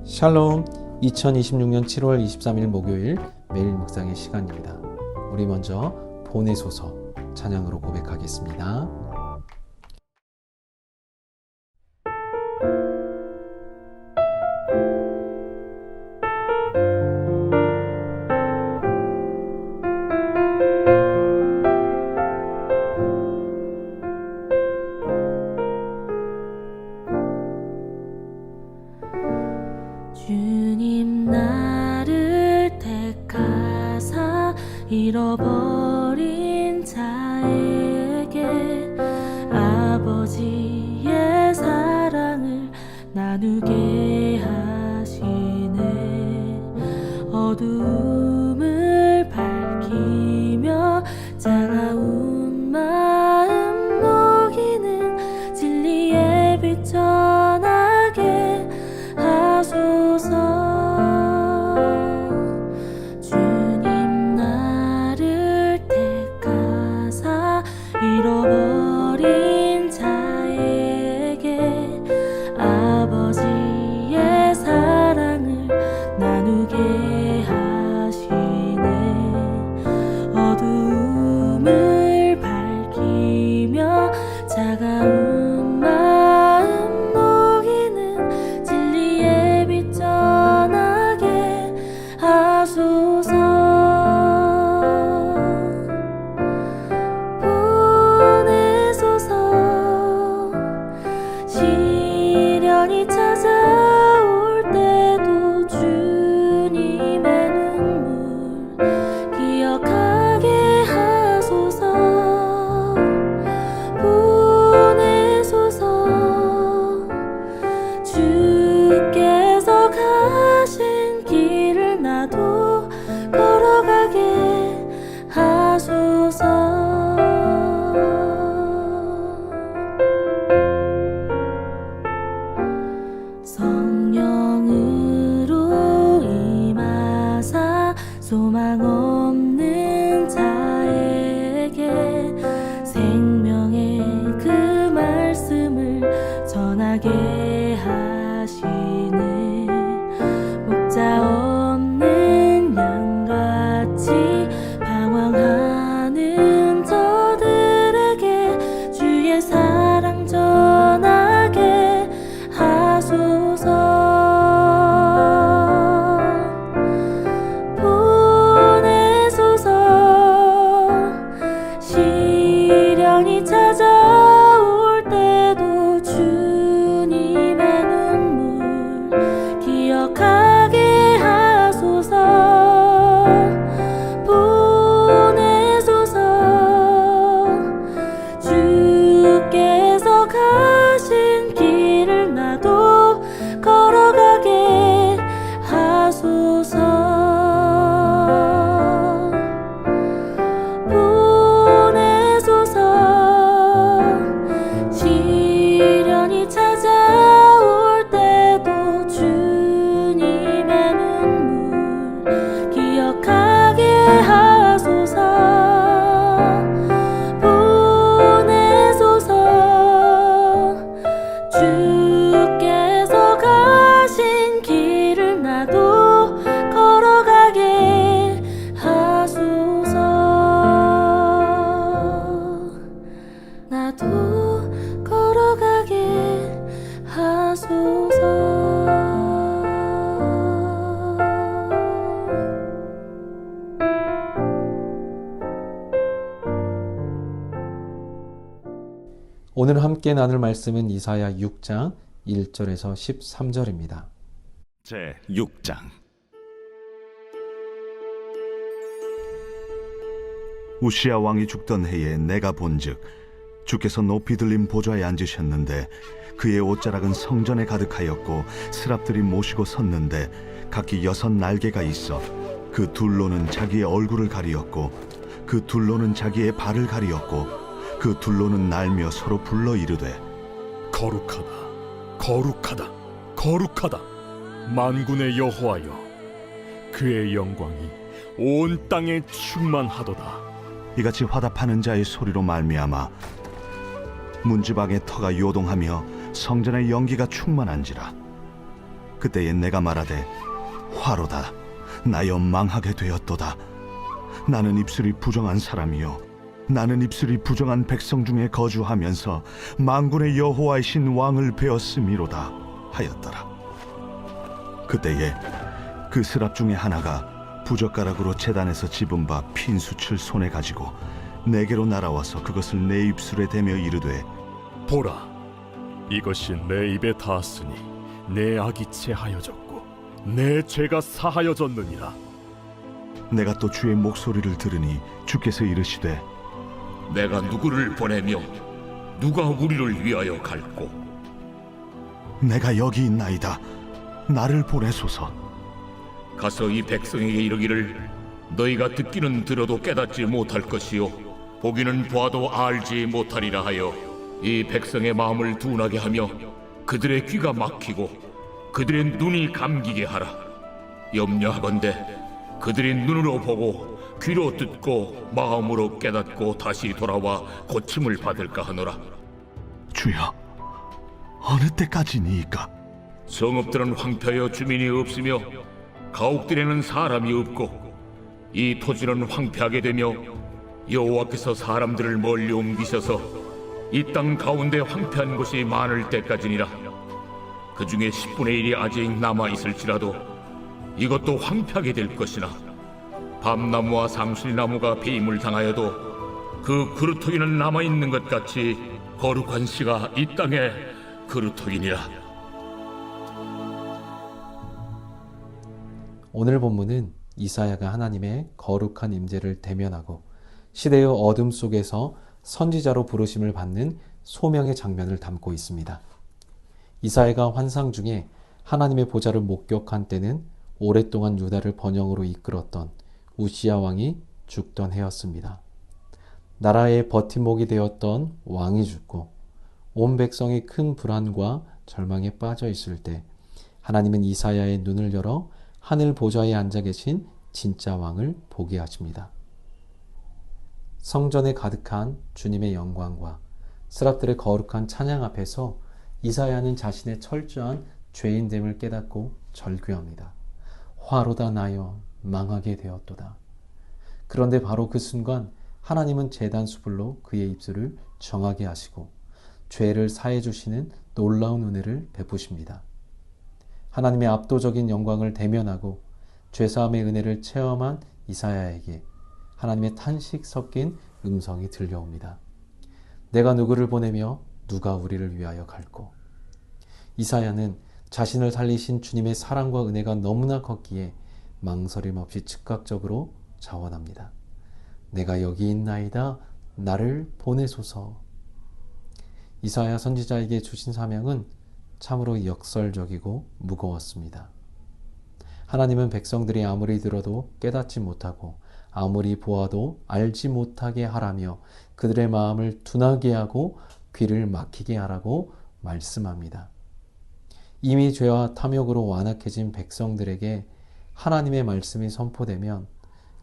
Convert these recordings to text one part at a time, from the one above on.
샬롬. 2026년 7월 23일 목요일 매일 묵상의 시간입니다. 우리 먼저 보내소서 찬양으로 고백하겠습니다. 주님 나를 택하사 잃어버린 자에게 아버지의 사랑을 나누게 하시네. 어두움을 밝히며 차가운 마음 녹이는 진리의 빛 전하게 하소서. 주님 나를 택하사 잃어버린 자에게 아버지의 사랑을 나누게 하시네. 어두움을 밝히며 차가운 마음 녹이는 진리의 빛 전하게 하소서. 보내소서. 시련이 찾아올 때도 주님의 눈물 기억하게 하소서. 보내소서. 주께서 가신 길을 나도 걸어가게 하소서. 성령으로 임하사 소망 없는 자에게 생명의 그 말씀을 전하게 하시네. 목자 없는 양같이 방황하는 저들에게 주의 사랑 전하게 하소서. 보내소서. 시련이 찾아올 때도 주님의 눈물 기억하게 하소서. 보내소서. 주께서 가신 길을 나도 걸어가게 하소서. 보내소서. 시련이 찾아올 때도 주님의 눈물 기억하게 하소서. 보내소서. 주께서 가신 길을 나도 걸어가게 하소서. 나도 걸어가게 하소서. 오늘 함께 나눌 말씀은 이사야 6장 1절에서 13절입니다. 제 6장. 우시야 왕이 죽던 해에 내가 본즉 주께서 높이 들린 보좌에 앉으셨는데 그의 옷자락은 성전에 가득하였고 스랍들이 모시고 섰는데 각기 6 날개가 있어 그 둘로는 자기의 얼굴을 가리었고 그 둘로는 자기의 발을 가리었고 그 둘로는 날며 서로 불러 이르되 거룩하다, 거룩하다, 거룩하다, 만군의 여호와여, 그의 영광이 온 땅에 충만하도다. 이같이 화답하는 자의 소리로 말미암아 문지방의 터가 요동하며 성전의 연기가 충만한지라. 그때에 내가 말하되 화로다 나여 망하게 되었도다. 나는 입술이 부정한 사람이요 나는 입술이 부정한 백성 중에 거주하면서 만군의 여호와의 신 왕을 베었음이로다 하였더라. 그때에 그 스랍 중에 하나가 부젓가락으로 제단에서 집은 바 핀수출 손에 가지고 내게로 날아와서 그것을 내 입술에 대며 이르되 보라, 이것이 내 입에 닿았으니 내 악이 체하여졌고 내 죄가 사하여졌느니라. 내가 또 주의 목소리를 들으니 주께서 이르시되 내가 누구를 보내며 누가 우리를 위하여 갈꼬? 내가 여기 있나이다 나를 보내소서. 가서 이 백성에게 이르기를 너희가 듣기는 들어도 깨닫지 못할 것이요 보기는 보아도 알지 못하리라 하여 이 백성의 마음을 둔하게 하며 그들의 귀가 막히고 그들의 눈이 감기게 하라. 염려하건대 그들이 눈으로 보고 귀로 듣고 마음으로 깨닫고 다시 돌아와 고침을 받을까 하노라. 주여 어느 때까지니이까? 성읍들은 황폐하여 주민이 없으며 가옥들에는 사람이 없고 이 토지는 황폐하게 되며 여호와께서 사람들을 멀리 옮기셔서 이 땅 가운데 황폐한 곳이 많을 때까지니라. 그 중에 10분의 1이 아직 남아 있을지라도 이것도 황폐하게 될 것이나 밤나무와 상수리나무가 배임을 당하여도 그 그루터기는 남아 있는 것 같이 거룩한 씨가 이 땅에 그루터기니라. 오늘 본문은 이사야가 하나님의 거룩한 임재를 대면하고 시대의 어둠 속에서 선지자로 부르심을 받는 소명의 장면을 담고 있습니다. 이사야가 환상 중에 하나님의 보좌를 목격한 때는 오랫동안 유다를 번영으로 이끌었던 우시야 왕이 죽던 해였습니다. 나라의 버팀목이 되었던 왕이 죽고 온 백성이 큰 불안과 절망에 빠져 있을 때 하나님은 이사야의 눈을 열어 하늘 보좌에 앉아 계신 진짜 왕을 보게 하십니다. 성전에 가득한 주님의 영광과 스랍들의 거룩한 찬양 앞에서 이사야는 자신의 철저한 죄인됨을 깨닫고 절규합니다. 화로다 나여 망하게 되었도다. 그런데 바로 그 순간 하나님은 제단 수불로 그의 입술을 정하게 하시고 죄를 사해 주시는 놀라운 은혜를 베푸십니다. 하나님의 압도적인 영광을 대면하고 죄사함의 은혜를 체험한 이사야에게 하나님의 탄식 섞인 음성이 들려옵니다. 내가 누구를 보내며 누가 우리를 위하여 갈꼬? 이사야는 자신을 살리신 주님의 사랑과 은혜가 너무나 컸기에 망설임 없이 즉각적으로 자원합니다. 내가 여기 있나이다. 나를 보내소서. 이사야 선지자에게 주신 사명은 참으로 역설적이고 무거웠습니다. 하나님은 백성들이 아무리 들어도 깨닫지 못하고 아무리 보아도 알지 못하게 하라며 그들의 마음을 둔하게 하고 귀를 막히게 하라고 말씀합니다. 이미 죄와 탐욕으로 완악해진 백성들에게 하나님의 말씀이 선포되면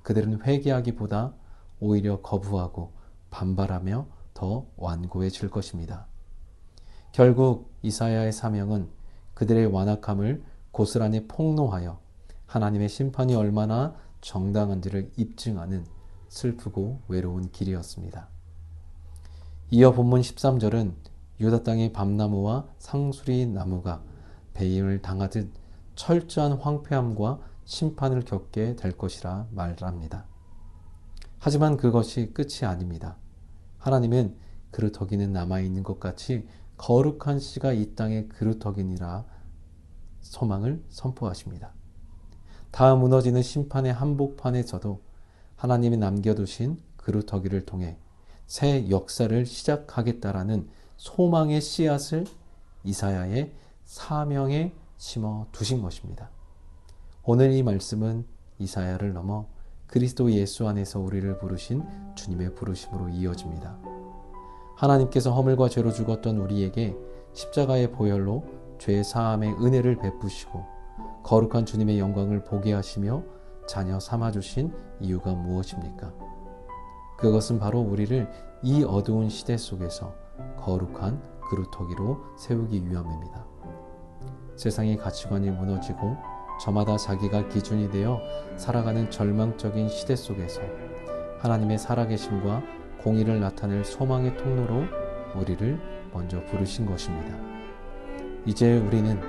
그들은 회개하기보다 오히려 거부하고 반발하며 더 완고해질 것입니다. 결국 이사야의 사명은 그들의 완악함을 고스란히 폭로하여 하나님의 심판이 얼마나 정당한지를 입증하는 슬프고 외로운 길이었습니다. 이어 본문 13절은 유다 땅의 밤나무와 상수리 나무가 배임을 당하듯 철저한 황폐함과 심판을 겪게 될 것이라 말합니다. 하지만 그것이 끝이 아닙니다. 하나님은 그루터기는 남아있는 것 같이 거룩한 씨가 이 땅의 그루터기니라 소망을 선포하십니다. 다 무너지는 심판의 한복판에서도 하나님이 남겨두신 그루터기를 통해 새 역사를 시작하겠다라는 소망의 씨앗을 이사야의 사명에 심어 두신 것입니다. 오늘 이 말씀은 이사야를 넘어 그리스도 예수 안에서 우리를 부르신 주님의 부르심으로 이어집니다. 하나님께서 허물과 죄로 죽었던 우리에게 십자가의 보혈로 죄 사함의 은혜를 베푸시고 거룩한 주님의 영광을 보게 하시며 자녀 삼아주신 이유가 무엇입니까? 그것은 바로 우리를 이 어두운 시대 속에서 거룩한 그루터기로 세우기 위함입니다. 세상의 가치관이 무너지고 저마다 자기가 기준이 되어 살아가는 절망적인 시대 속에서 하나님의 살아계심과 공의를 나타낼 소망의 통로로 우리를 먼저 부르신 것입니다. 이제 우리는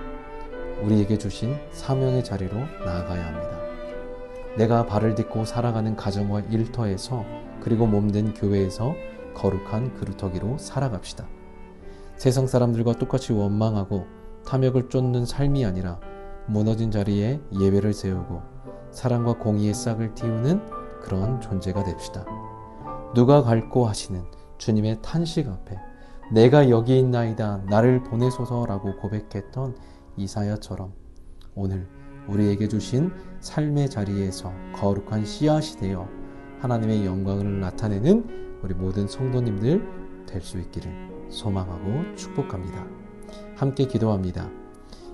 우리에게 주신 사명의 자리로 나아가야 합니다. 내가 발을 딛고 살아가는 가정과 일터에서 그리고 몸된 교회에서 거룩한 그루터기로 살아갑시다. 세상 사람들과 똑같이 원망하고 탐욕을 쫓는 삶이 아니라 무너진 자리에 예배를 세우고 사랑과 공의의 싹을 틔우는 그런 존재가 됩시다. 누가 갈고 하시는 주님의 탄식 앞에 내가 여기 있나이다 나를 보내소서라고 고백했던 이사야처럼 오늘 우리에게 주신 삶의 자리에서 거룩한 씨앗이 되어 하나님의 영광을 나타내는 우리 모든 성도님들 될 수 있기를 소망하고 축복합니다. 함께 기도합니다.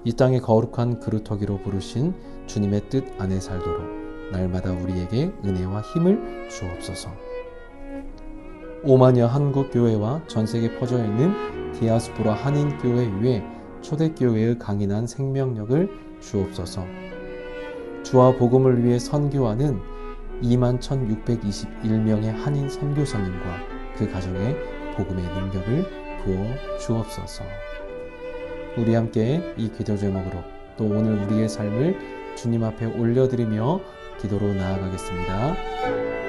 이 땅의 거룩한 그루터기로 부르신 주님의 뜻 안에 살도록 날마다 우리에게 은혜와 힘을 주옵소서. 오마녀 한국교회와 전세계 퍼져있는 디아스포라 한인교회 위에 초대교회의 강인한 생명력을 주옵소서. 주와 복음을 위해 선교하는 21,621명의 한인 선교사님과 그 가정에 복음의 능력을 부어 주옵소서. 우리 함께 이 기도 제목으로 또 오늘 우리의 삶을 주님 앞에 올려드리며 기도로 나아가겠습니다.